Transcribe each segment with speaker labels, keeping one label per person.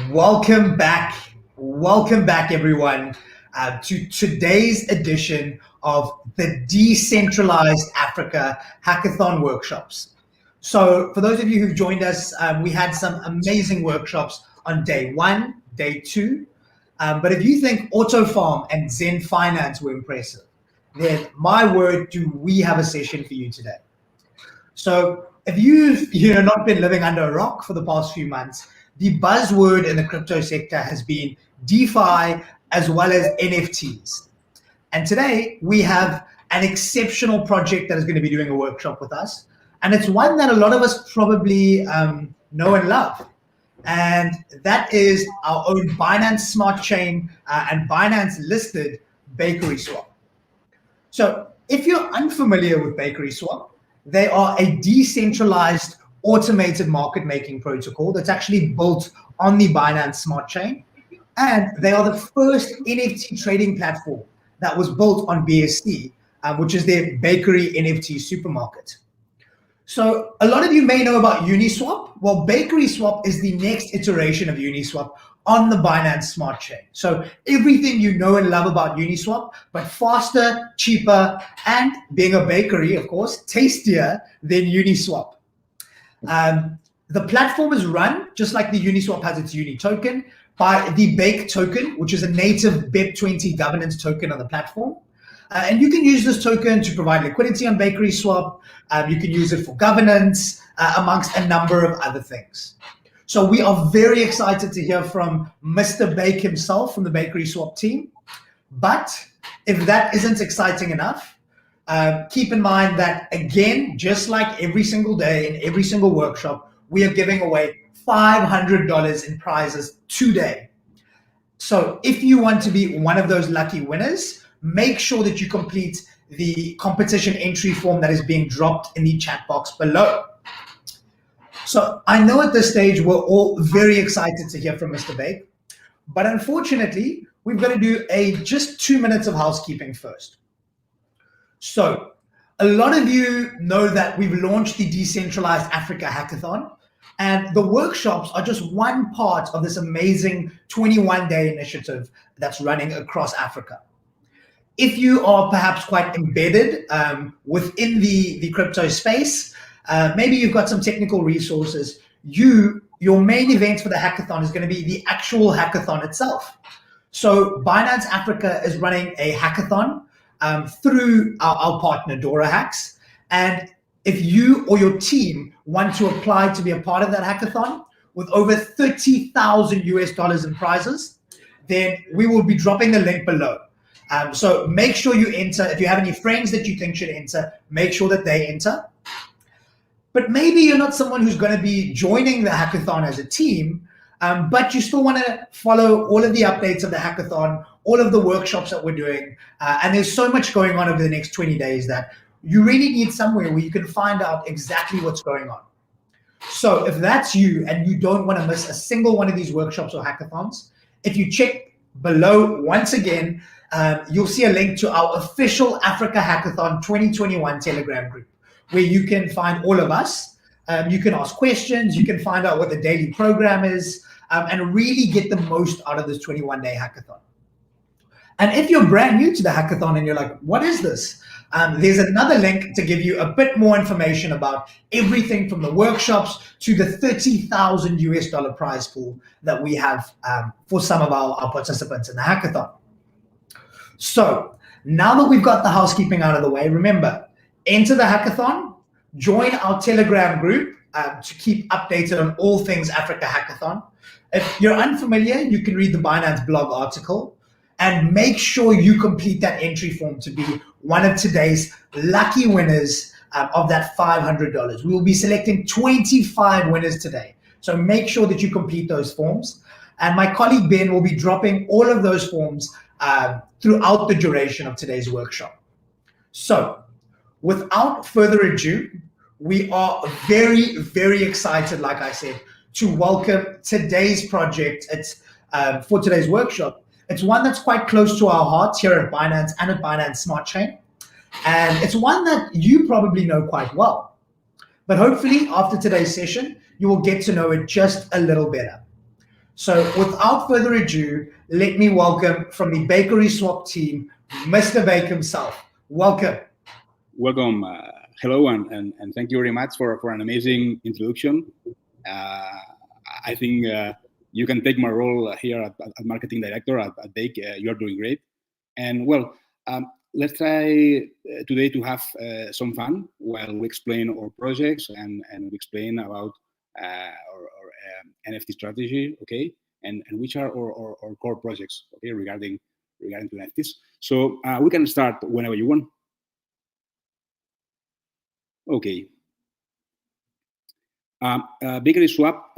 Speaker 1: Welcome back. Welcome back, everyone, to today's edition of the Decentralized Africa Hackathon workshops. So, for those of you who've joined us, we had some amazing workshops on day one, day two. But if you think Auto Farm and Zen Finance were impressive, then my word, do we have a session for you today. So if you've not been living under a rock for the past few months, the buzzword in the crypto sector has been DeFi as well as NFTs. And today we have an exceptional project that is going to be doing a workshop with us. And it's one that a lot of us probably know and love. And that is our own Binance Smart Chain and Binance listed Bakery Swap. So if you're unfamiliar with Bakery Swap, they are a decentralized automated market making protocol that's actually built on the Binance Smart Chain. And they are the first NFT trading platform that was built on BSC, which is their bakery NFT supermarket. So a lot of you may know about Uniswap. Well, Bakery Swap is the next iteration of Uniswap on the Binance Smart Chain. So everything you know and love about Uniswap, but faster, cheaper, and being a bakery, of course, tastier than Uniswap. The platform is run, just like the Uniswap has its Uni token, by the Bake token, which is a native BEP20 governance token on the platform. And you can use this token to provide liquidity on Bakery Swap. You can use it for governance, amongst a number of other things. So we are very excited to hear from Mr. Bake himself from the Bakery Swap team. But if that isn't exciting enough, keep in mind that, again, just like every single day in every single workshop, we are giving away $500 in prizes today. So if you want to be one of those lucky winners, make sure that you complete the competition entry form that is being dropped in the chat box below. So I know at this stage we're all very excited to hear from Mr. Bake, but unfortunately, we've got to do just 2 minutes of housekeeping first. So a lot of you know that we've launched the Decentralized Africa Hackathon, and the workshops are just one part of this amazing 21-day initiative that's running across Africa. If you are perhaps quite embedded within the crypto space, maybe you've got some technical resources, your main event for the hackathon is going to be the actual hackathon itself. So Binance Africa is running a hackathon through our partner Dora Hacks. And if you or your team want to apply to be a part of that hackathon with over 30,000 US dollars in prizes, then we will be dropping the link below. So make sure you enter. If you have any friends that you think should enter, make sure that they enter. But maybe you're not someone who's going to be joining the hackathon as a team, but you still want to follow all of the updates of the hackathon, all of the workshops that we're doing. And there's so much going on over the next 20 days that you really need somewhere where you can find out exactly what's going on. So if that's you and you don't want to miss a single one of these workshops or hackathons, if you check below once again, you'll see a link to our official Africa Hackathon 2021 Telegram group, where you can find all of us. You can ask questions, you can find out what the daily program is, and really get the most out of this 21-day hackathon. And if you're brand new to the hackathon and you're like, what is this? There's another link to give you a bit more information about everything from the workshops to the 30,000 US dollar prize pool that we have for some of our participants in the hackathon. So now that we've got the housekeeping out of the way, remember, enter the hackathon, join our Telegram group to keep updated on all things Africa Hackathon. If you're unfamiliar, you can read the Binance blog article and make sure you complete that entry form to be one of today's lucky winners of that $500. We will be selecting 25 winners today. So make sure that you complete those forms. And my colleague Ben will be dropping all of those forms throughout the duration of today's workshop. So without further ado, we are very, very excited, like I said, to welcome today's project. It's for today's workshop. It's one that's quite close to our hearts here at Binance and at Binance Smart Chain. And it's one that you probably know quite well. But hopefully after today's session, you will get to know it just a little better. So without further ado, let me welcome from the Bakery Swap team, Mr. Bake himself. Welcome.
Speaker 2: Welcome. Hello, and thank you very much for an amazing introduction. Uh, I think you can take my role here at marketing director at Bake. You're doing great. And well, let's try today to have some fun while we explain our projects and we explain about our NFT strategy, okay? And which are our core projects, okay, regarding to NFTs. So we can start whenever you want. Okay. Bakery Swap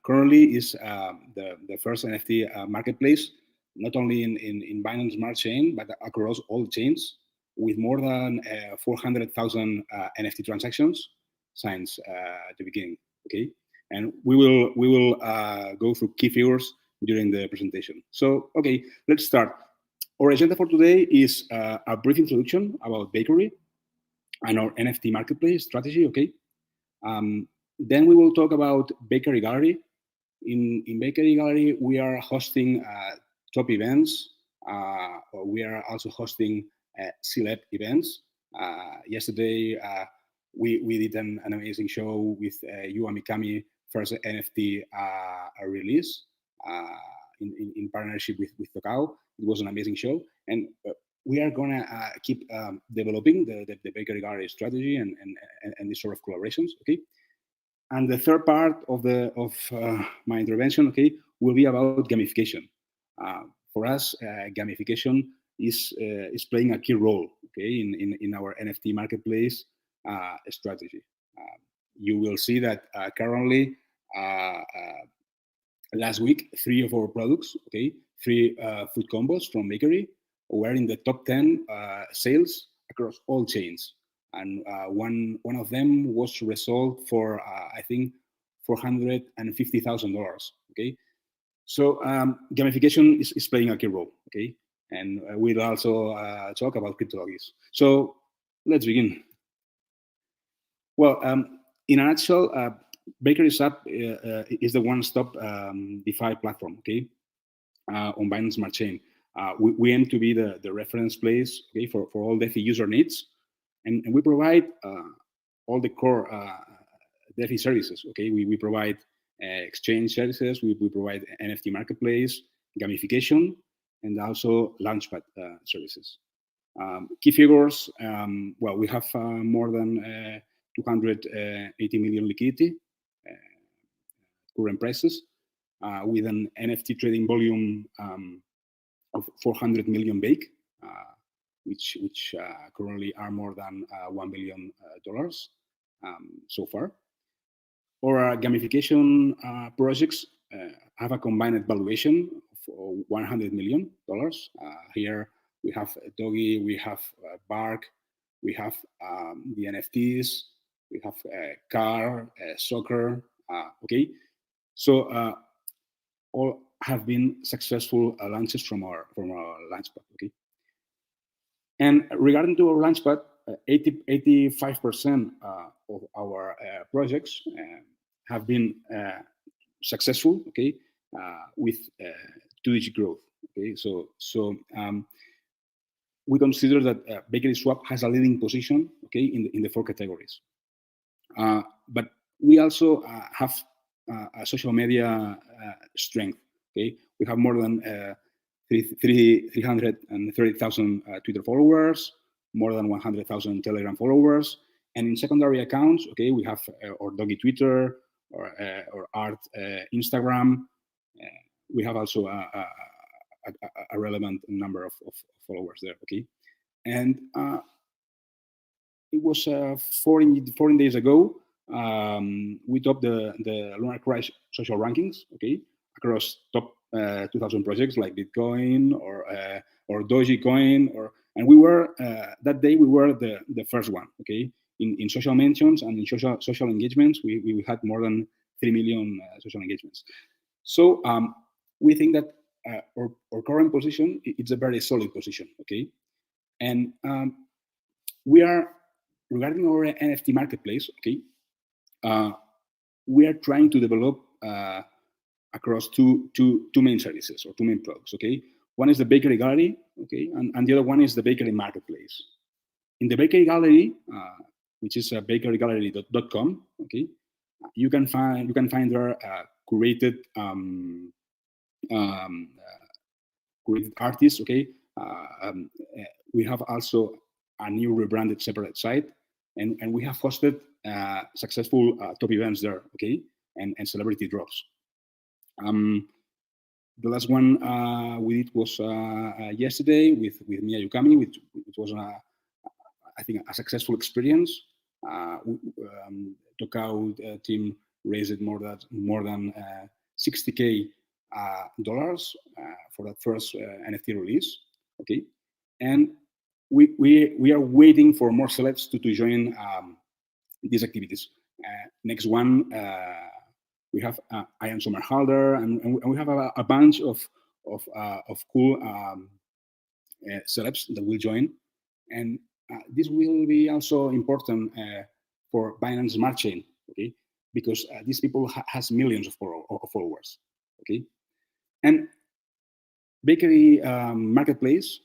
Speaker 2: currently is the first NFT marketplace, not only in Binance Smart Chain, but across all chains, with more than 400,000 NFT transactions since the beginning. Okay, and we will go through key figures during the presentation. So, okay, let's start. Our agenda for today is a brief introduction about Bakery and our NFT marketplace strategy. Okay, then we will talk about Bakery Gallery. In Bakery Gallery, we are hosting top events. Or we are also hosting celeb events. Yesterday, we did an amazing show with Yu Amikami, first NFT release in partnership with Tokao. It was an amazing show. And we are going to keep developing the Bakery Gallery strategy and this sort of collaborations. Okay. And the third part of my intervention, okay, will be about gamification. For us, gamification is playing a key role, okay, in our NFT marketplace strategy. You will see that currently, last week, 3 of our products, okay, 3 food combos from Bakery were in the top 10 sales across all chains, and one of them was resold for I think $450,000. Okay, so gamification is playing a key role. Okay, and we'll also talk about cryptologies. So let's begin. Well, in a nutshell, Bakery's app is the one-stop DeFi platform. Okay, on Binance Smart Chain. We aim to be the reference place, okay, for all DeFi user needs, and we provide all the core DeFi services. Okay, we provide exchange services, we provide NFT marketplace, gamification, and also Launchpad services. Key figures, well, we have more than 280 million liquidity, current prices, with an NFT trading volume of 400 million bake, which currently are more than $1 billion so far. Our gamification projects have a combined valuation of $100 million. Here we have Doggy, we have Bark, we have the NFTs, we have car, soccer. Okay, so all have been successful launches from our launchpad. Okay, and regarding to our launchpad, 85% of our projects have been successful. Okay, with 2-digit growth. Okay, so we consider that Bakery Swap has a leading position. Okay, in the 4 categories, but we also have a social media strength. Okay, we have more than 330,000 Twitter followers, more than 100,000 Telegram followers, and in secondary accounts, okay, we have our Doggy Twitter or Art Instagram. We have also a relevant number of followers there. Okay, and it was 14 days ago. We topped the Lunar Crash social rankings. Okay, across top 2,000 projects like Bitcoin or Dogecoin, and we were that day we were the first one. Okay, in social mentions and in social engagements, we had more than 3 million social engagements. So we think that our current position, it's a very solid position. Okay, and we are, regarding our NFT marketplace. Okay, we are trying to develop across two main services or two main products. Okay, one is the bakery gallery. Okay, and the other one is the bakery marketplace. In the bakery gallery, which is bakerygallery.com. Okay, you can find there curated curated artists. Okay, we have also a new rebranded separate site, and we have hosted successful top events there. Okay, and celebrity drops. The last one we did was yesterday with Mia Yukami, which was I think a successful experience. Tokao team raised more than $60K for that first NFT release. Okay, and we are waiting for more celebs to join these activities. Next one, we have Ian Somerhalder, and we have a bunch of cool celebs that will join, and this will be also important for Binance Smart Chain, okay? Because these people has millions of followers, okay? And bakery marketplace,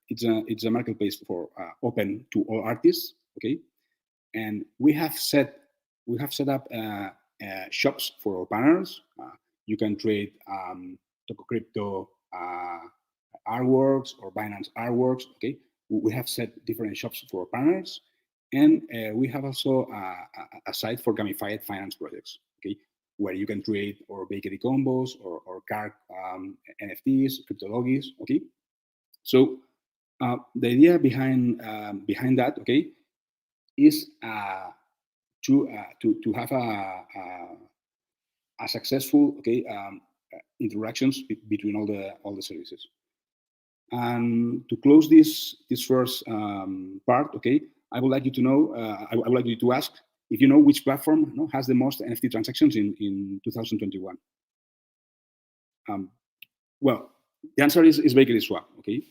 Speaker 2: it's a marketplace for open to all artists, okay? And we have set up shops for our partners. You can trade Toko Crypto artworks or Binance artworks. Okay, we have set different shops for our partners, and we have also a site for gamified finance projects. Okay, where you can trade or bakery combos or card NFTs, cryptologies. Okay, so the idea behind that, okay, is to have a successful interactions between all the services. And to close this first part, okay, I would like you to know, I would like you to ask if you know which platform has the most NFT transactions in 2021. Well, the answer is Bakery Swap. Okay,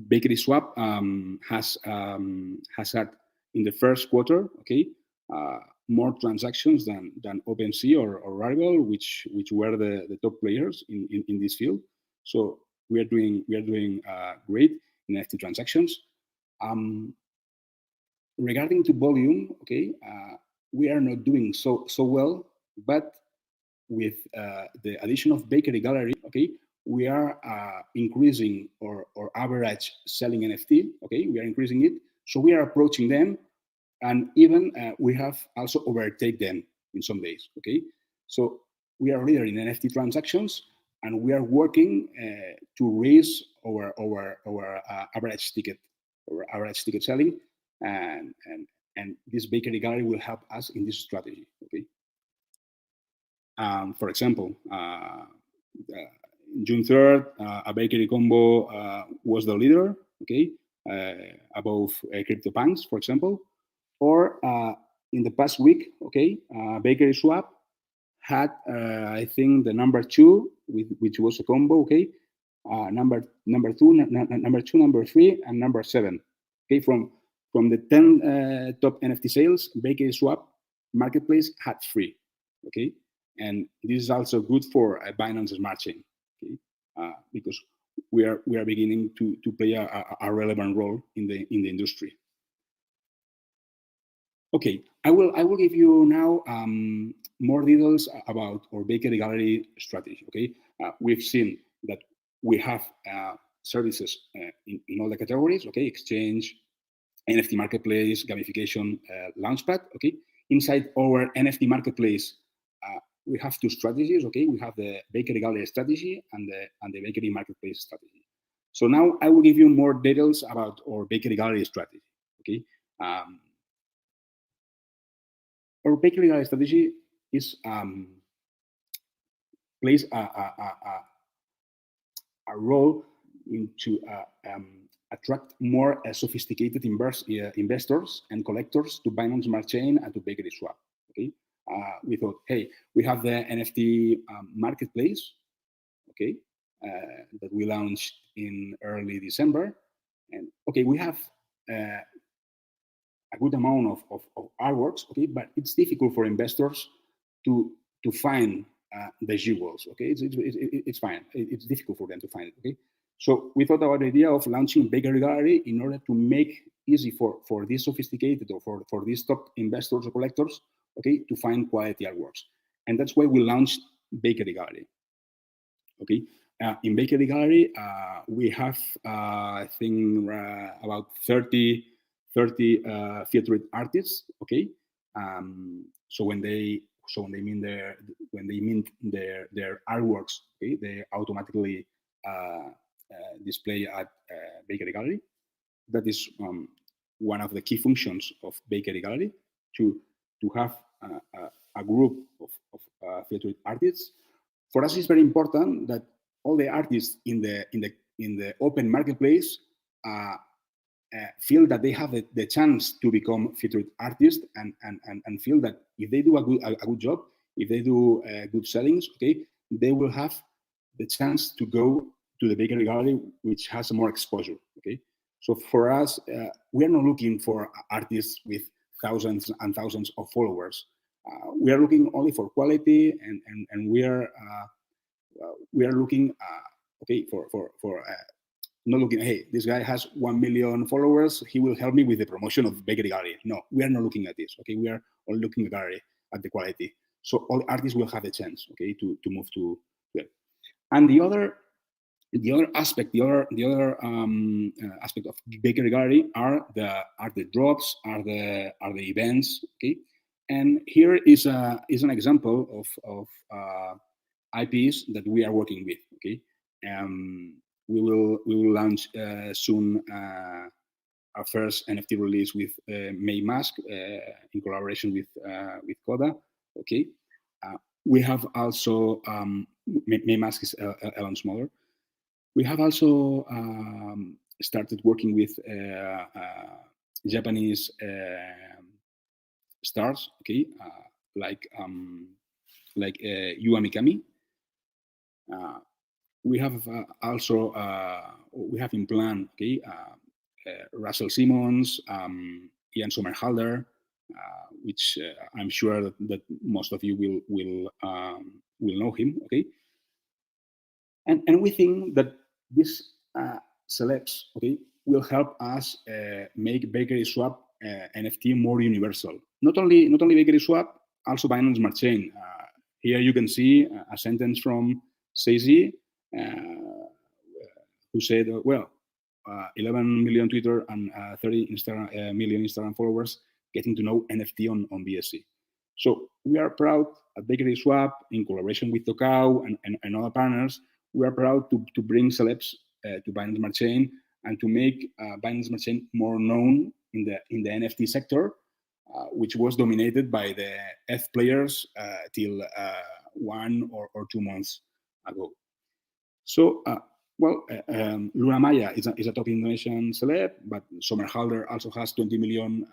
Speaker 2: Bakery Swap has had in the first quarter, okay, more transactions than OpenSea or Rarible, which were the top players in this field. So we are doing great in NFT transactions. Regarding to volume, okay, we are not doing so well, but with the addition of Bakery Gallery, okay, we are increasing our average selling NFT. Okay, we are increasing it, so we are approaching them, and even we have also overtake them in some days. Okay, so we are leader in NFT transactions, and we are working to raise our average ticket selling, and this Bakery Gallery will help us in this strategy. Okay. For example, June 3rd, a bakery combo was the leader, okay, above CryptoPunks, for example. Or in the past week, okay, Bakery Swap had, I think, the number 2, which was a combo, okay, number 2, number 3, and number 7. Okay, from the 10 top NFT sales, Bakery Swap marketplace had 3. Okay. And this is also good for Binance Smart Chain, okay? Because we are beginning to play a relevant role in the industry. Okay, I will give you now more details about our Bakery Gallery strategy. Okay, we've seen that we have services in all the categories. Okay, exchange, NFT marketplace, gamification, launchpad. Okay, inside our NFT marketplace, we have 2 strategies. Okay, we have the Bakery Gallery strategy and the Bakery Marketplace strategy. So now I will give you more details about our Bakery Gallery strategy. Okay, our Bakery Gallery strategy is plays a role into attract more sophisticated investors and collectors to Binance Smart Chain and to Bakery Swap. Okay. We thought, hey, we have the NFT marketplace, okay, that we launched in early December, and okay, we have a good amount of artworks, okay, but it's difficult for investors to find the jewels. Okay, it's fine. It's difficult for them to find it. Okay, so we thought about the idea of launching Bakery Gallery in order to make easy for these sophisticated or for these top investors or collectors, okay, to find quality artworks, and that's why we launched Bakery Gallery. Okay, in Bakery Gallery, we have I think about 30 featured artists. Okay, so when they mint their artworks, okay, they automatically display at Bakery Gallery. That is one of the key functions of Bakery Gallery, to have a group of featured artists. For us, it's very important that all the artists in the open marketplace feel that they have the chance to become featured artists, and feel that if they do a good job, if they do good sellings, okay, they will have the chance to go to the Bakery Gallery, which has more exposure. Okay, so for us, we are not looking for artists with thousands and thousands of followers. We are looking only for quality, and we are looking okay for not looking, hey, this guy has 1 million followers, he will help me with the promotion of Bakery Gallery. No, we are not looking at this. Okay, we are all looking at gallery, at the quality. So all artists will have a chance, okay, to move to it. And the other aspect, the other aspect of Bakery Gallery are the drops, are the events, okay. And here is an example of IPs that we are working with, okay. We will launch soon our first NFT release with May Mask in collaboration with Coda, okay. We have also May Mask is Elon Smaller. We have also started working with Japanese stars, okay, like Yu Amikami. We have also we have in plan, okay, Russell Simmons, Ian Somerhalder, which I'm sure that most of you will know him, okay. And we think that these celebs, okay, will help us make Bakery Swap NFT more universal. Not only Bakery Swap, also Binance Smart Chain. Here you can see a sentence from Seizi, who said, well, 11 million Twitter and 30 million Instagram followers getting to know NFT on BSC. So we are proud at Bakery Swap, in collaboration with Tokao and other partners, we are proud to bring celebs to Binance Smart Chain, and to make Binance Smart Chain more known in the NFT sector, which was dominated by the F players till 1 or 2 months ago. So, Luna Maya is a top Indonesian celeb, but Somerhalder also has 20 million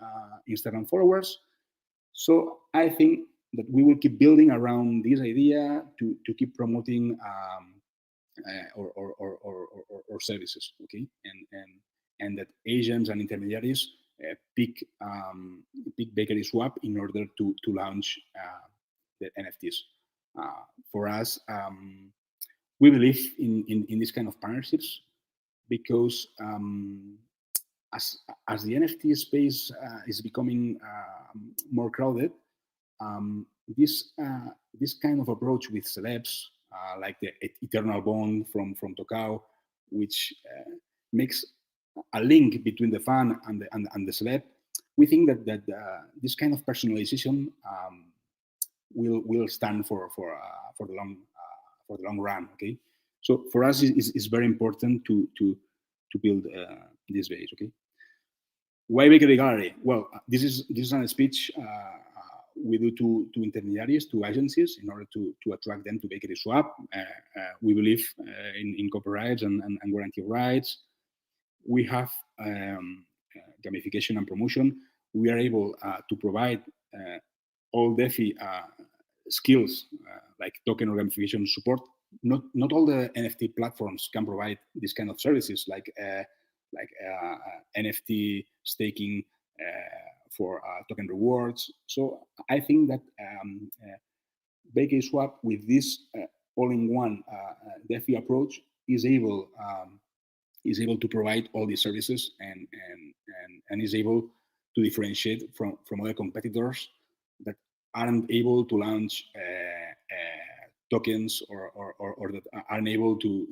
Speaker 2: Instagram followers. So I think that we will keep building around this idea to keep promoting or services, okay, and that agents and intermediaries pick Bakery Swap in order to launch the NFTs. For us, we believe in this kind of partnerships, because as the NFT space is becoming more crowded, this kind of approach with celebs, like the Eternal Bond from Tokao, which makes a link between the fan and the celeb, we think that this kind of personalization will stand for the long run. Okay, so for us it's very important to build this base. Okay, why Bakery Gallery? Well, this is a speech we do to intermediaries, to agencies, in order to attract them to Bakery Swap. We believe in copyrights and guarantee rights. We have gamification and promotion. We are able to provide all DeFi skills like token or gamification support. Not all the NFT platforms can provide this kind of services, like NFT staking for token rewards. So I think that BakeSwap, with this all-in-one DeFi approach, is able to provide all these services and is able to differentiate from other competitors that aren't able to launch tokens or that aren't able to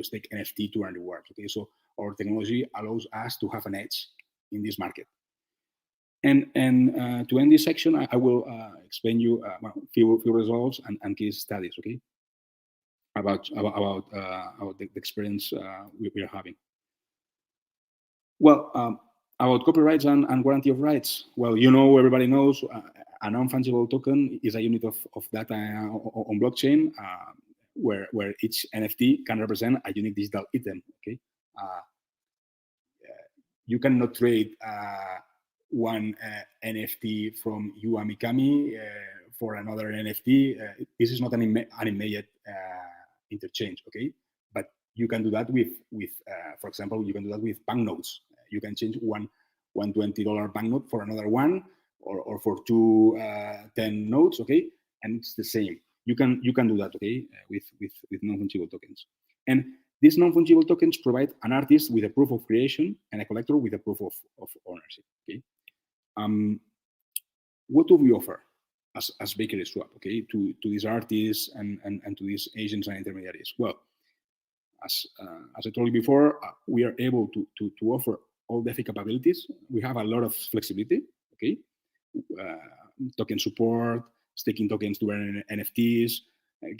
Speaker 2: stake NFT to earn rewards. Okay, so our technology allows us to have an edge in this market. And to end this section, I will explain you few results and case studies. Okay, about the experience we are having. Well, about copyrights and guarantee of rights. Well, everybody knows a non-fungible token is a unit of data on blockchain where each NFT can represent a unique digital item. Okay, you cannot trade one NFT from you, Amikami, for another NFT. This is not an immediate interchange. Okay, but you can do that with for example, you can do that with banknotes. You can change one $20 banknote for another one, or for two 10 notes. Okay, and it's the same. You can do that. Okay, with non-fungible tokens. And these non-fungible tokens provide an artist with a proof of creation and a collector with a proof of ownership. Okay, what do we offer as BakeSwap? Okay, to these artists and to these agents and intermediaries? Well, as I told you before, we are able to offer all DeFi capabilities. We have a lot of flexibility. Okay, token support, staking tokens to earn NFTs,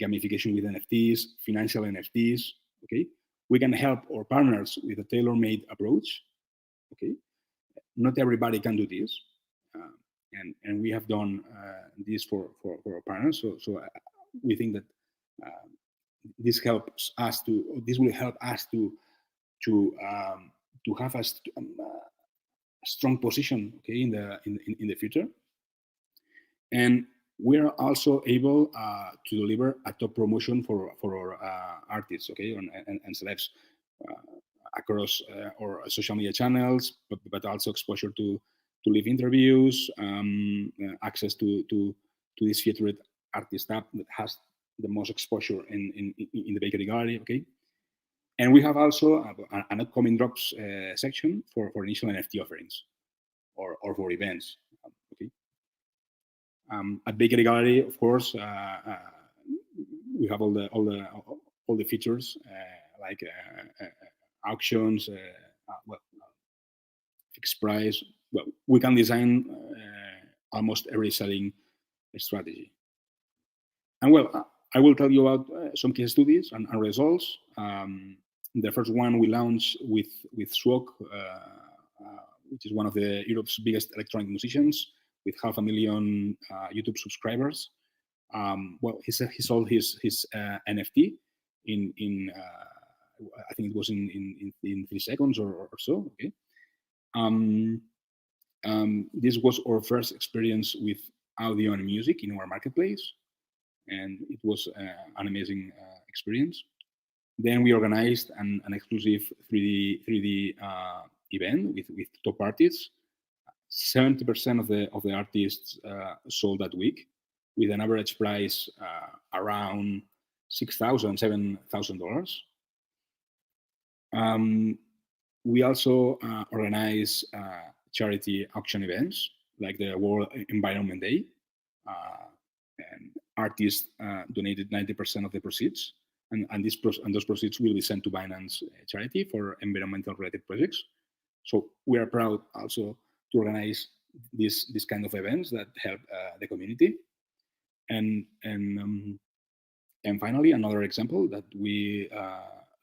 Speaker 2: gamification with NFTs, financial NFTs. Okay, we can help our partners with a tailor-made approach. Okay, not everybody can do this, and we have done this for our partners. So we think that this will help us to have a strong position, okay, in the future. And we're also able to deliver a top promotion for our artists, okay, and celebs across our social media channels, but also exposure to live interviews, access to this featured artist app that has the most exposure in the bakery gallery, okay. And we have also an upcoming drops section for initial NFT offerings or for events, okay. At Bakery Gallery, of course, we have all the features like auctions, fixed price. Well, we can design almost every selling strategy. And well, I will tell you about some case studies and results. The first one we launched with Swok, which is one of Europe's biggest electronic musicians, with 500,000 YouTube subscribers. Well, he sold his NFT in I think it was in 3 seconds or so. Okay. This was our first experience with audio and music in our marketplace, and it was an amazing experience. Then we organized an exclusive 3D event with top artists. 70% of the artists sold that week, with an average price around $6,000, $7,000. We also organize charity auction events like the World Environment Day, and artists donated 90% of the proceeds, and those proceeds will be sent to Binance charity for environmental related projects. So we are proud also to organize this kind of events that help the community. And finally, another example that we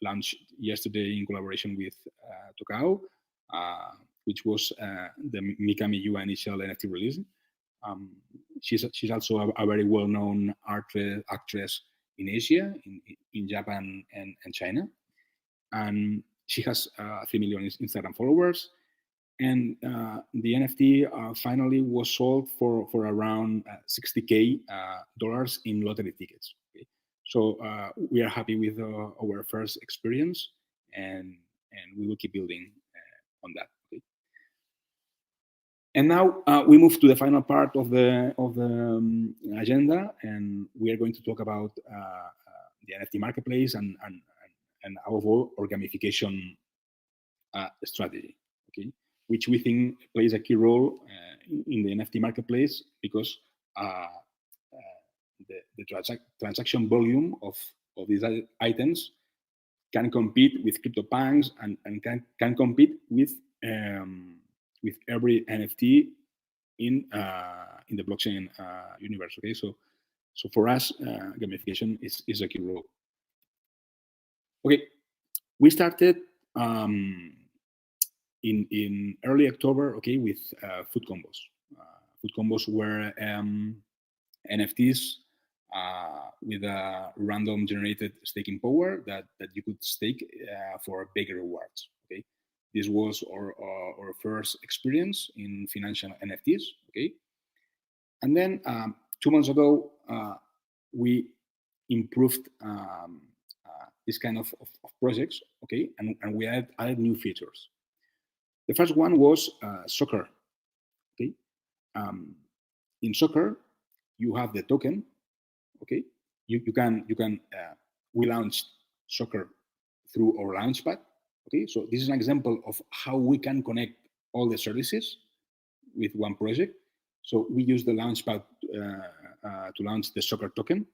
Speaker 2: launched yesterday in collaboration with Tokao, which was the Mikami Yu initial NFT release. She's also a very well-known actress in Asia, in Japan and China, and she has 3 million Instagram followers. And the NFT finally was sold for around $60K in lottery tickets. Okay? So we are happy with our first experience, and we will keep building on that. Okay? And now we move to the final part of the agenda, and we are going to talk about the NFT marketplace and above all, our gamification strategy, okay, which we think plays a key role in the NFT marketplace because the transaction volume of these items can compete with CryptoPunks and can compete with every NFT in the blockchain universe. Okay, so for us, gamification is a key role. Okay, we started in early October. Okay, with food combos. Food combos were NFTs with a random generated staking power that you could stake for bigger rewards. Okay, this was our first experience in financial NFTs. Okay, and then 2 months ago we improved this kind of projects. Okay, and we added new features. The first one was soccer. Okay, in soccer you have the token. Okay, you can we launched soccer through our launchpad. Okay, so this is an example of how we can connect all the services with one project. So we use the launchpad to launch the soccer token.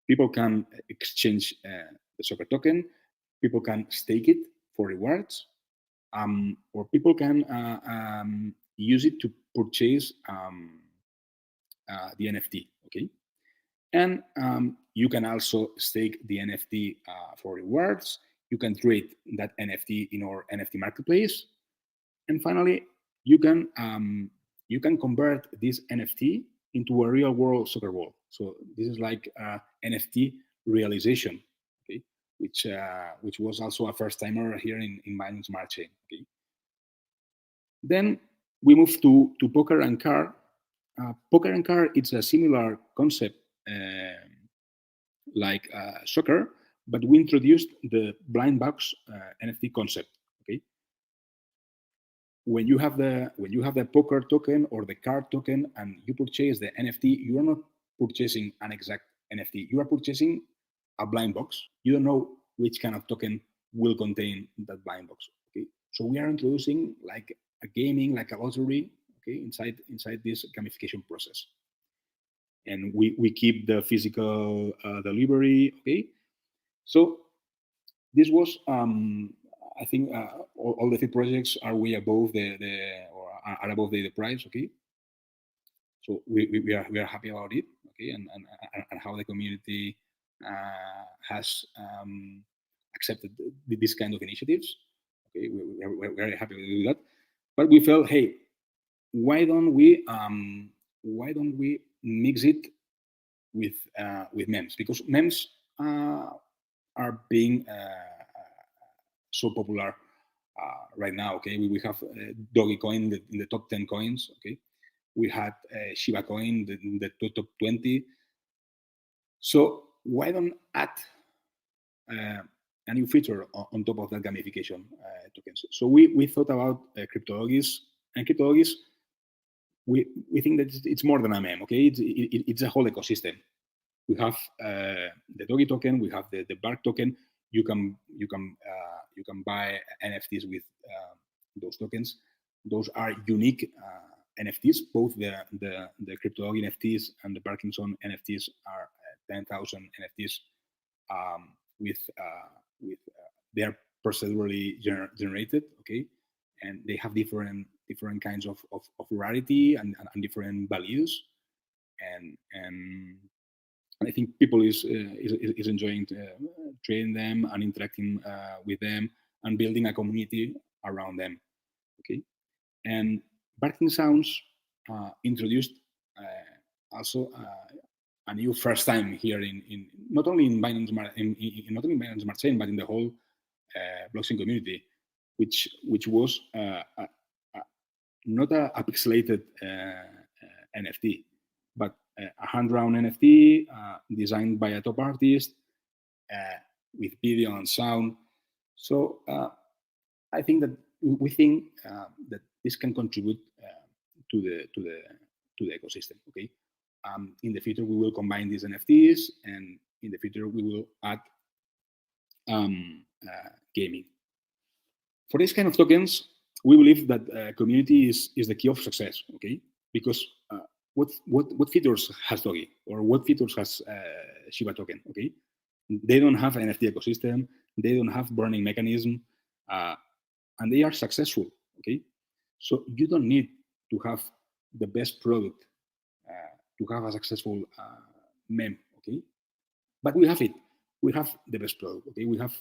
Speaker 2: People can exchange the soccer token. People can stake it for rewards, or people can use it to purchase the NFT. Okay. And you can also stake the NFT for rewards. You can trade that NFT in our NFT marketplace. And finally, you can convert this NFT into a real world soccer ball. So this is like NFT realization, okay, which was also a first timer here in Binance Smart Chain. Okay. Then we move to poker and card. Poker and card, it's a similar concept like soccer, but we introduced the blind box NFT concept. Okay, when you have the poker token or the card token and you purchase the NFT, you are not purchasing an exact NFT. You are purchasing a blind box. You don't know which kind of token will contain that blind box. Okay, so we are introducing like a gaming, like a lottery. Okay, inside this gamification process. And we keep the physical delivery. Okay, so this was I think all the three projects are way above or are above the price. Okay, so we are happy about it. Okay, and how the community has accepted this kind of initiatives. Okay, we're very happy with that. But we felt, hey, why don't we mix it with memes, because memes are being so popular right now. Okay, we have Doggy Coin in the top 10 coins. Okay, we had Shiba Coin in the top 20. So why don't add a new feature on top of that gamification tokens? So we thought about CryptoDoggies, and CryptoDoggies, we think that it's more than a meme. Okay, it's a whole ecosystem. We have the Doggy token, we have the Bark token. You can buy NFTs with those tokens. Those are unique NFTs. Both the CryptoDoggy NFTs and the Parkinson NFTs are 10,000 NFTs with they are procedurally generated. Okay, and they have different kinds of rarity and different values, and I think people is enjoying trading them and interacting with them and building a community around them. Okay, and Barking Sounds introduced also a new first time here in not only in Binance not only in Binance Smart Chain, but in the whole blockchain community, which was not a pixelated NFT, but a hand-drawn NFT designed by a top artist with video and sound. So I think that we think that this can contribute the ecosystem. Okay. In the future, we will combine these NFTs, and in the future, we will add gaming. For these kind of tokens, we believe that community is the key of success. Okay, because what features has Doggy, or what features has Shiba token? Okay, they don't have an NFT ecosystem, they don't have burning mechanism, and they are successful. Okay, so you don't need to have the best product to have a successful meme. Okay, but we have it. We have the best product. Okay, we have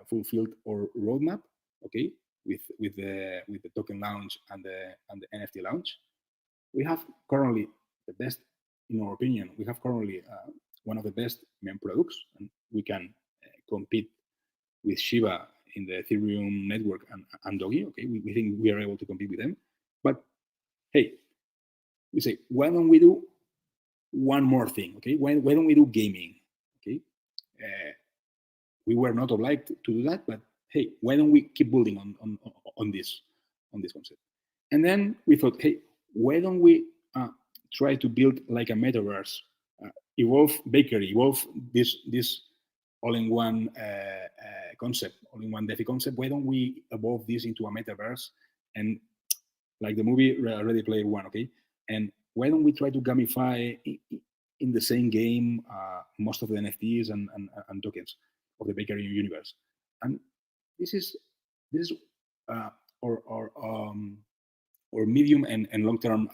Speaker 2: fulfilled our roadmap. Okay, with the token launch and the NFT launch. We have currently the best, in our opinion. We have currently one of the best meme products, and we can compete with Shiba in the Ethereum network and Doggy. Okay, we think we are able to compete with them. But hey, we say, why don't we do one more thing? Okay, why don't we do gaming? Okay, we were not obliged to do that, but hey, why don't we keep building on this concept? And then we thought, hey, why don't we try to build like a metaverse, evolve bakery, evolve this all-in-one concept, all-in-one DeFi concept? Why don't we evolve this into a metaverse, and like the movie Ready Player One? Okay, and why don't we try to gamify in the same game most of the NFTs and tokens of the bakery universe? And this is or medium and long-term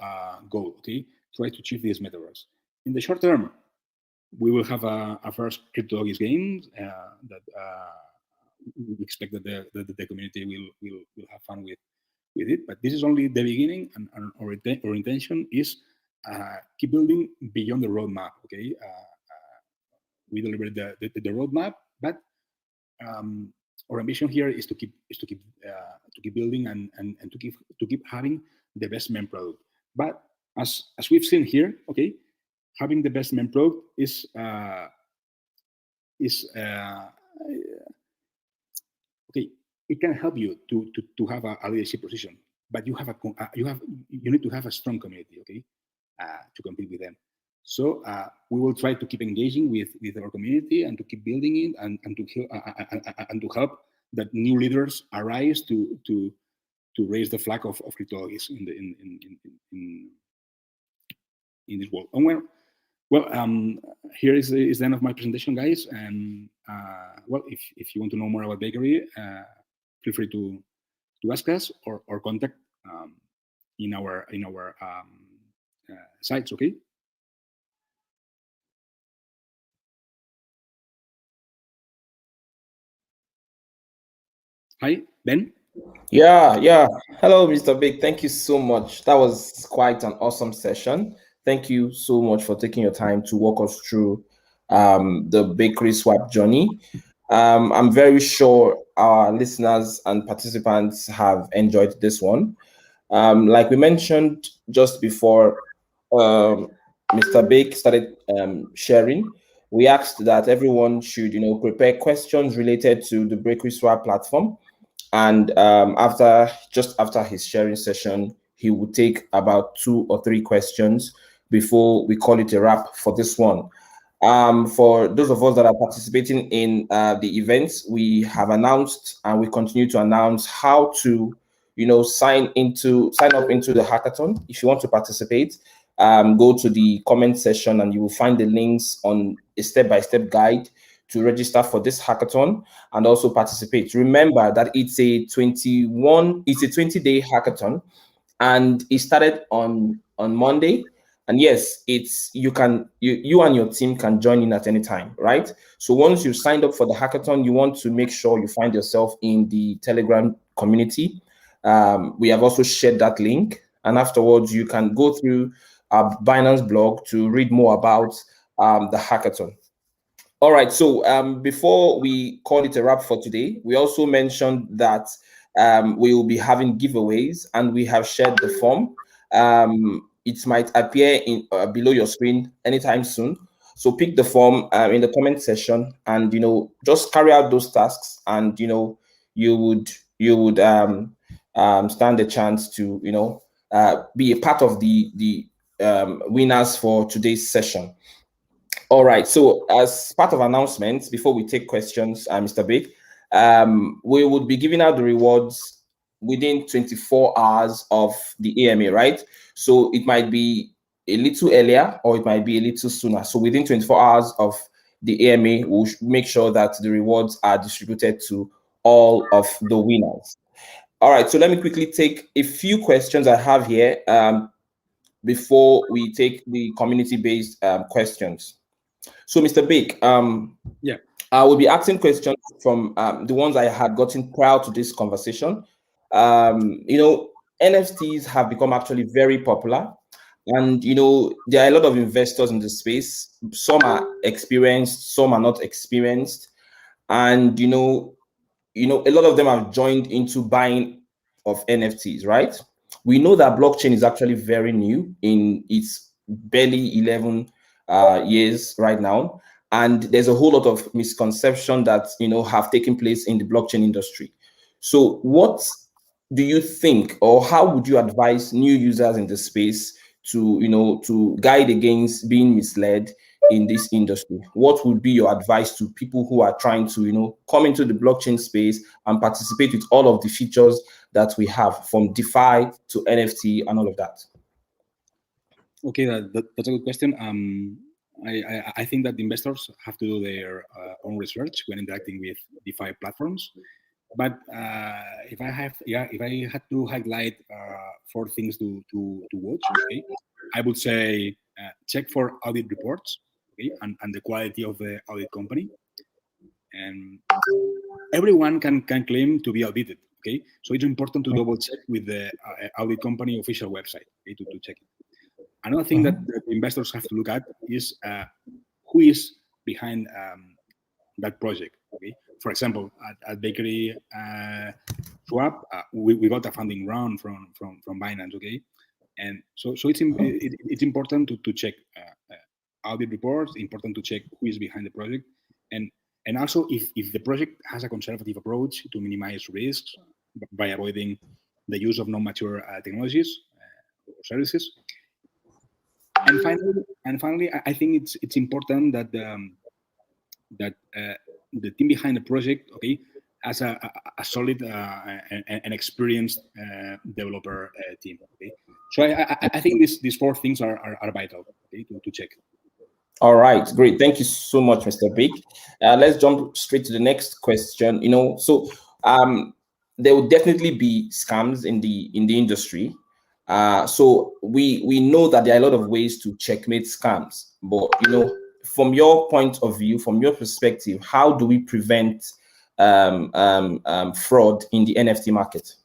Speaker 2: goal. Okay, try to achieve this metaverse. In the short term, we will have a first crypto doggies game that we expect that the community will have fun with it. But this is only the beginning, and our intention is keep building beyond the roadmap. Okay, we delivered the roadmap, but our ambition here is to keep building and to keep having the best meme product. But as we've seen here, okay, having the best meme product is okay. It can help you to have a leadership position, but you need to have a strong community, okay, to compete with them. So we will try to keep engaging with our community and to keep building it and to help that new leaders arise to raise the flag of cryptologies in this world. And here is the end of my presentation, guys. And if you want to know more about bakery, feel free to ask us or contact in our sites. Okay. Hi, Ben.
Speaker 3: Yeah. Hello, Mr. Big. Thank you so much. That was quite an awesome session. Thank you so much for taking your time to walk us through the bakery swap journey. I'm very sure our listeners and participants have enjoyed this one. Like we mentioned just before Mr. Bake started sharing, we asked that everyone should, prepare questions related to the bakery swap platform. And after his sharing session, he would take about 2 or 3 questions before we call it a wrap for this one. For those of us that are participating in the events, we have announced and we continue to announce how to, sign up into the hackathon. If you want to participate, go to the comment section and you will find the links on a step-by-step guide to register for this hackathon and also participate. Remember that it's a 20-day hackathon, and it started on Monday. And yes, it's you and your team can join in at any time, right? So once you've signed up for the hackathon, you want to make sure you find yourself in the Telegram community. We have also shared that link, and afterwards you can go through our Binance blog to read more about the hackathon. All right, so before we call it a wrap for today, we also mentioned that we will be having giveaways, and we have shared the form. It might appear in below your screen anytime soon. So pick the form in the comment section, and just carry out those tasks, and you would stand a chance to be a part of the winners for today's session. All right. So as part of announcements, before we take questions, Mr. Big, we would be giving out the rewards within 24 hours of the AMA, right? So it might be a little earlier or it might be a little sooner. So within 24 hours of the AMA, we'll make sure that the rewards are distributed to all of the winners. All right. So let me quickly take a few questions I have here before we take the community-based questions. So, Mr. Bake,
Speaker 2: yeah,
Speaker 3: I will be asking questions from the ones I had gotten prior to this conversation. NFTs have become actually very popular, and there are a lot of investors in the space. Some are experienced, some are not experienced, and a lot of them have joined into buying of NFTs, right? We know that blockchain is actually very new in its barely 11 years right now. And there's a whole lot of misconception that, have taken place in the blockchain industry. So what do you think, or how would you advise new users in the space to guide against being misled in this industry? What would be your advice to people who are trying to, come into the blockchain space and participate with all of the features that we have, from DeFi to NFT and all of that?
Speaker 2: Okay, that's a good question. I think that the investors have to do their own research when interacting with DeFi platforms. But if I had to highlight 4 things to watch, okay, I would say check for audit reports, okay, and the quality of the audit company. And everyone can claim to be audited, okay. So it's important to double check with the audit company official website, okay, to check it. Another thing that investors have to look at is who is behind that project. Okay, for example, at Bakery Swap, we got a funding round from Binance. Okay, and so it's important to check audit reports. Important to check who is behind the project, and also if the project has a conservative approach to minimize risks by avoiding the use of non-mature technologies or services. And finally, I think it's important that the team behind the project, okay, has a solid and experienced developer team. Okay, so I think these 4 things are vital, okay, to check.
Speaker 3: All right, great. Thank you so much, Mr. Big. Let's jump straight to the next question. So there will definitely be scams in the industry. So we know that there are a lot of ways to checkmate scams, but from your point of view, from your perspective, how do we prevent fraud in the NFT market?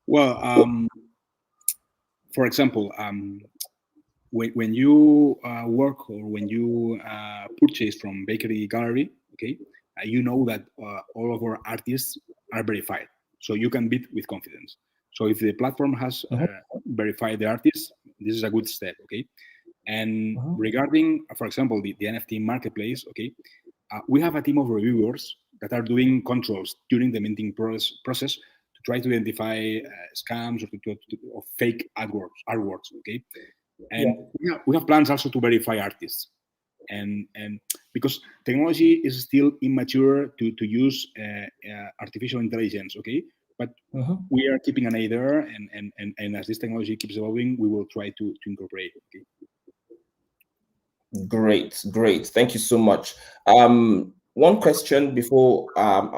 Speaker 2: Well, for example, when you work or when you purchase from Bakery Gallery, okay, you know that all of our artists are verified, so you can bid with confidence. So if the platform has verified the artists, this is a good step, okay? And regarding, for example, the NFT marketplace, okay, we have a team of reviewers that are doing controls during the minting process to try to identify scams or fake artworks, okay? And we have plans also to verify artists. And because technology is still immature to use artificial intelligence, okay? But we are keeping an eye there, and as this technology keeps evolving, we will try to incorporate. Okay.
Speaker 3: Great. Thank you so much. One question before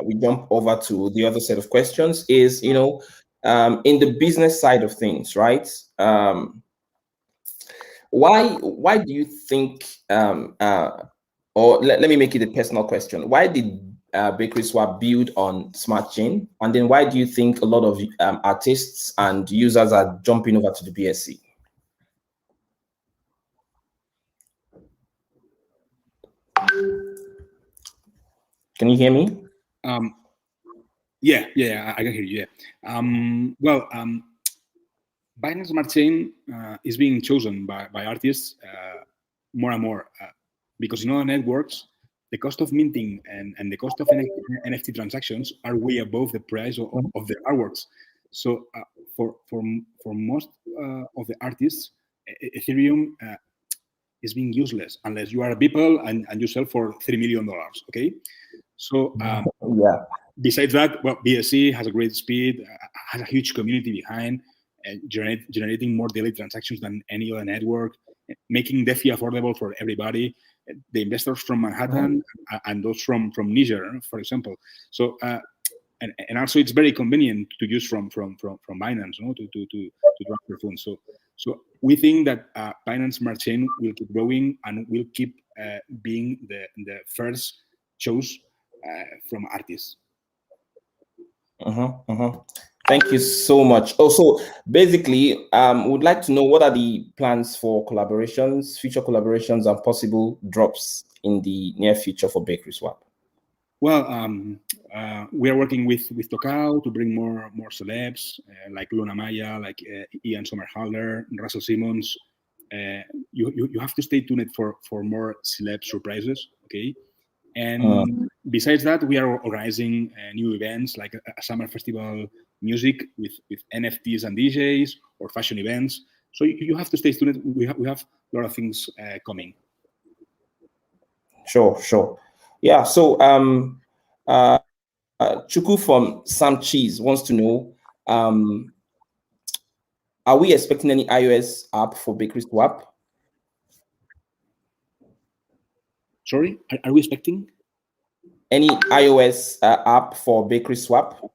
Speaker 3: we jump over to the other set of questions is, in the business side of things, right? Why do you think, or let me make it a personal question. Why did Bakery Swap build on Smart Chain? And then why do you think a lot of artists and users are jumping over to the BSC? Can you hear me?
Speaker 2: Yeah, I can hear you. Yeah. Binance Smart Chain is being chosen by artists more and more because in other networks, the cost of minting and the cost of NFT transactions are way above the price of their artworks. So for most of the artists, Ethereum is being useless unless you are a people and you sell for $3 million. Okay, so
Speaker 3: Yeah.
Speaker 2: besides that, well, BSC has a great speed, has a huge community behind, and generating more daily transactions than any other network, making DeFi affordable for everybody. The investors from Manhattan and those from Niger, for example. So and also it's very convenient to use from Binance, no, to transfer funds. So we think that Binance Smart Chain will keep growing and will keep being the first choice from artists.
Speaker 3: Thank you so much. Also, basically, would like to know what are the plans for collaborations, future collaborations, and possible drops in the near future for Bakery Swap.
Speaker 2: Well, we are working with Tocao to bring more celebs like Luna Maya, like Ian Somerhalder, Russell Simmons. You have to stay tuned for more celeb surprises, okay? And besides that, we are organizing new events like a summer festival music with NFTs and DJs or fashion events. So you have to stay tuned. We have a lot of things coming.
Speaker 3: Sure. Yeah. So Chuku from Sam Cheese wants to know, are we expecting any iOS app for Bakery Swap?
Speaker 2: Sorry, are we expecting
Speaker 3: any iOS app for Bakery Swap?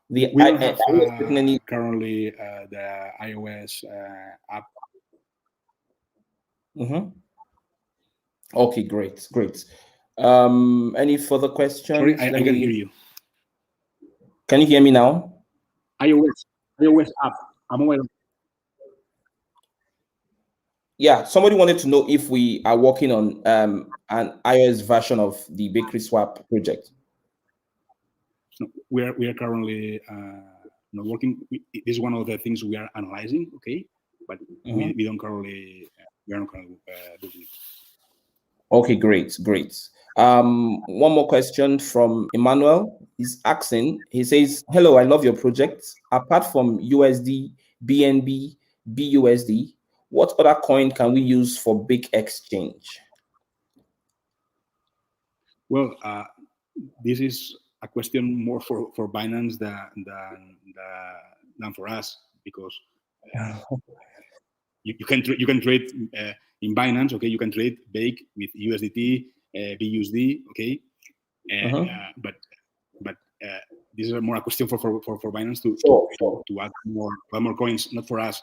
Speaker 2: We don't have currently the iOS app.
Speaker 3: Okay, great. Any further questions?
Speaker 2: Sorry, I can hear you.
Speaker 3: Can you hear me now?
Speaker 2: iOS app, a mobile.
Speaker 3: Yeah, somebody wanted to know if we are working on an iOS version of the Bakery Swap project.
Speaker 2: No, we are currently not working. This is one of the things we are analyzing. Okay, but we don't currently doing it.
Speaker 3: Okay, great. One more question from Emmanuel. He's asking. He says, "Hello, I love your project. Apart from USD, BNB, BUSD, what other coin can we use for big exchange?"
Speaker 2: Well, this is a question more for Binance than for us, because you can trade in Binance. Okay, you can trade bake with USDT, BUSD. Okay, but this is more a question for Binance to add more coins, not for us.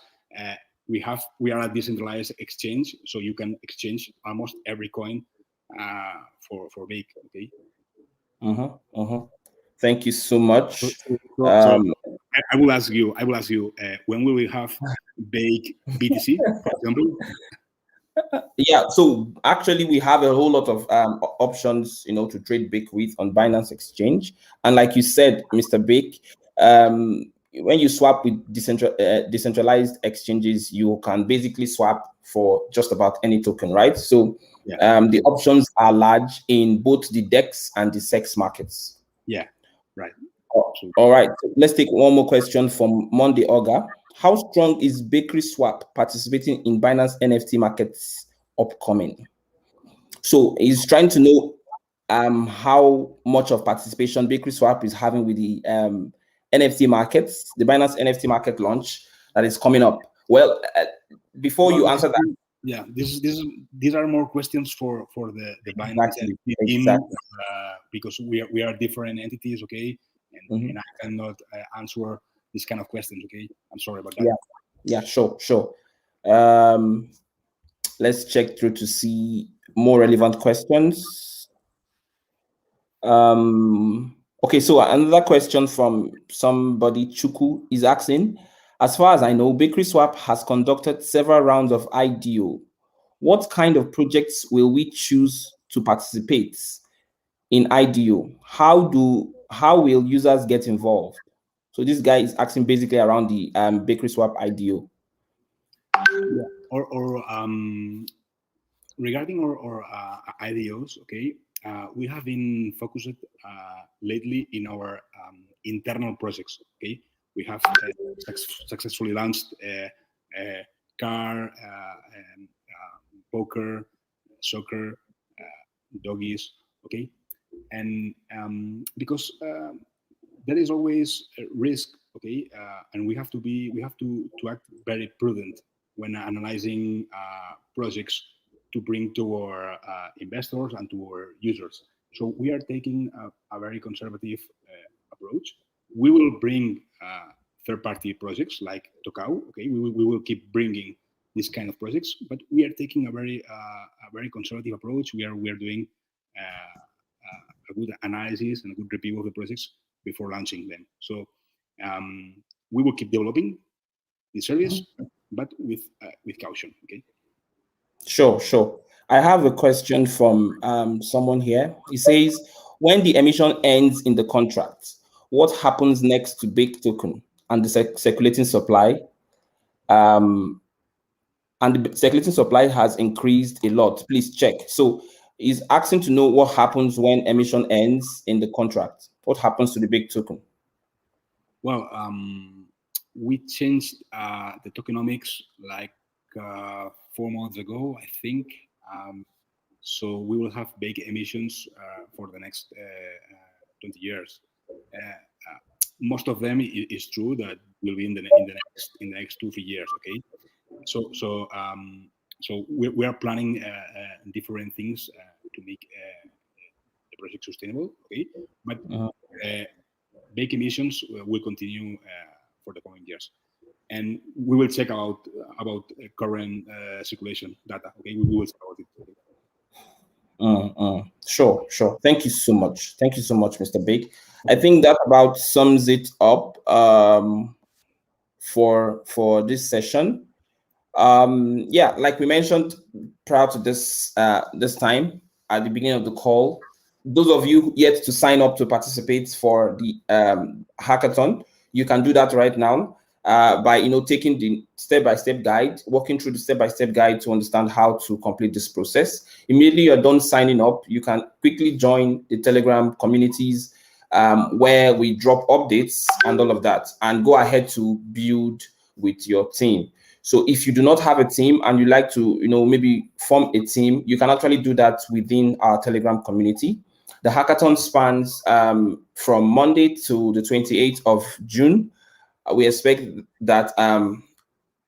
Speaker 2: We are a decentralized exchange, so you can exchange almost every coin for bake. Okay.
Speaker 3: Thank you so much.
Speaker 2: So I will ask you. When will we have bake BTC, for example?
Speaker 3: Yeah, so actually we have a whole lot of options, to trade Bake with on Binance Exchange. And like you said, Mr. Bake, when you swap with decentralized exchanges, you can basically swap for just about any token, right? So the options are large in both the DEX and the SEX markets.
Speaker 2: Yeah, right.
Speaker 3: All right, let's take one more question from Monday Oga. How strong is Bakery Swap participating in Binance NFT markets upcoming? So he's trying to know how much of participation Bakery Swap is having with the NFT markets, the Binance NFT market launch that is coming up. Well, before you answer that,
Speaker 2: yeah, these are more questions for the Binance team, because we are different entities, okay, and I cannot answer this kind of questions, okay. I'm sorry about that.
Speaker 3: Yeah, sure. Let's check through to see more relevant questions. Okay, so another question from somebody, Chuku, is asking, as far as I know, Bakery Swap has conducted several rounds of IDO. What kind of projects will we choose to participate in IDO? How will users get involved? So this guy is asking basically around the Bakery Swap IDO.
Speaker 2: Or regarding our IDOs, okay. we have been focused lately in our internal projects. Okay, we have successfully launched car, poker, soccer, doggies. Okay, and because there is always a risk. Okay, and we have to act very prudent when analyzing projects to bring to our investors and to our users. So we are taking a very conservative approach. We will bring third-party projects like Tokau. Okay, we will keep bringing these kind of projects, but we are taking a very conservative approach. We are doing a good analysis and a good review of the projects before launching them. So we will keep developing the service, but with caution. Okay.
Speaker 3: Sure. I have a question from someone here. He says, when the emission ends in the contract, what happens next to Bake Token and the circulating supply? And the circulating supply has increased a lot. Please check. So he's asking to know what happens when emission ends in the contract. What happens to the Bake Token?
Speaker 2: Well, we changed the tokenomics like 4 months ago, I think. So we will have big emissions for the next 20 years. Most of them is true that will be in the next 2-3 years. Okay, so we are planning different things to make the project sustainable. Okay, but big emissions will continue for the coming years. And we will check out about current circulation data. Okay, we will check about it.
Speaker 3: Sure. Thank you so much, Mr. Bake. I think that about sums it up for this session. Yeah, like we mentioned prior to this time at the beginning of the call, those of you yet to sign up to participate for the hackathon, you can do that right now by taking the step-by-step guide, walking through the step-by-step guide to understand how to complete this process. Immediately you're done signing up, you can quickly join the Telegram communities where we drop updates and all of that, and go ahead to build with your team. So if you do not have a team and you like to, maybe form a team, you can actually do that within our Telegram community. The hackathon spans from Monday to the 28th of June. We expect that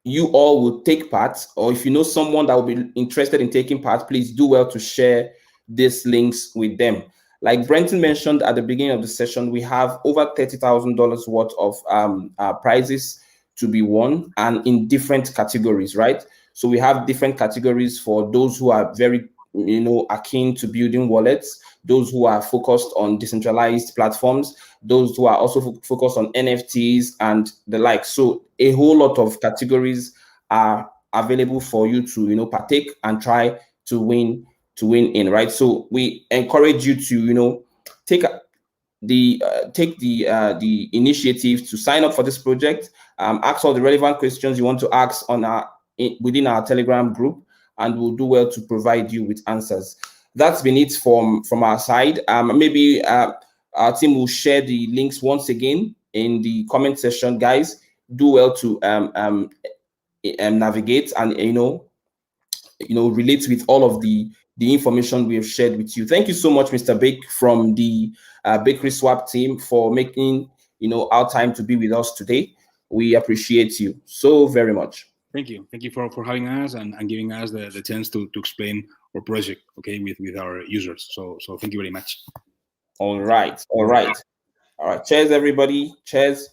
Speaker 3: you all will take part, or if you know someone that will be interested in taking part, please do well to share these links with them. Like Brenton mentioned at the beginning of the session, we have over $30,000 worth of prizes to be won, and in different categories, right? So we have different categories for those who are very, akin to building wallets, those who are focused on decentralized platforms, those who are also focused on NFTs and the like. So a whole lot of categories are available for you to, partake and try to win in, right? So we encourage you to, take the initiative to sign up for this project. Ask all the relevant questions you want to ask within our Telegram group, and we'll do well to provide you with answers. That's been it from our side. Maybe our team will share the links once again in the comment section. Guys, do well to navigate and relate with all of the information we have shared with you. Thank you so much, Mr. Bake from the Bakery Swap team, for making our time to be with us today. We appreciate you so very much.
Speaker 2: Thank you for having us and giving us the chance to explain our project, okay, with our users. So thank you very much.
Speaker 3: All right. Cheers, everybody. Cheers.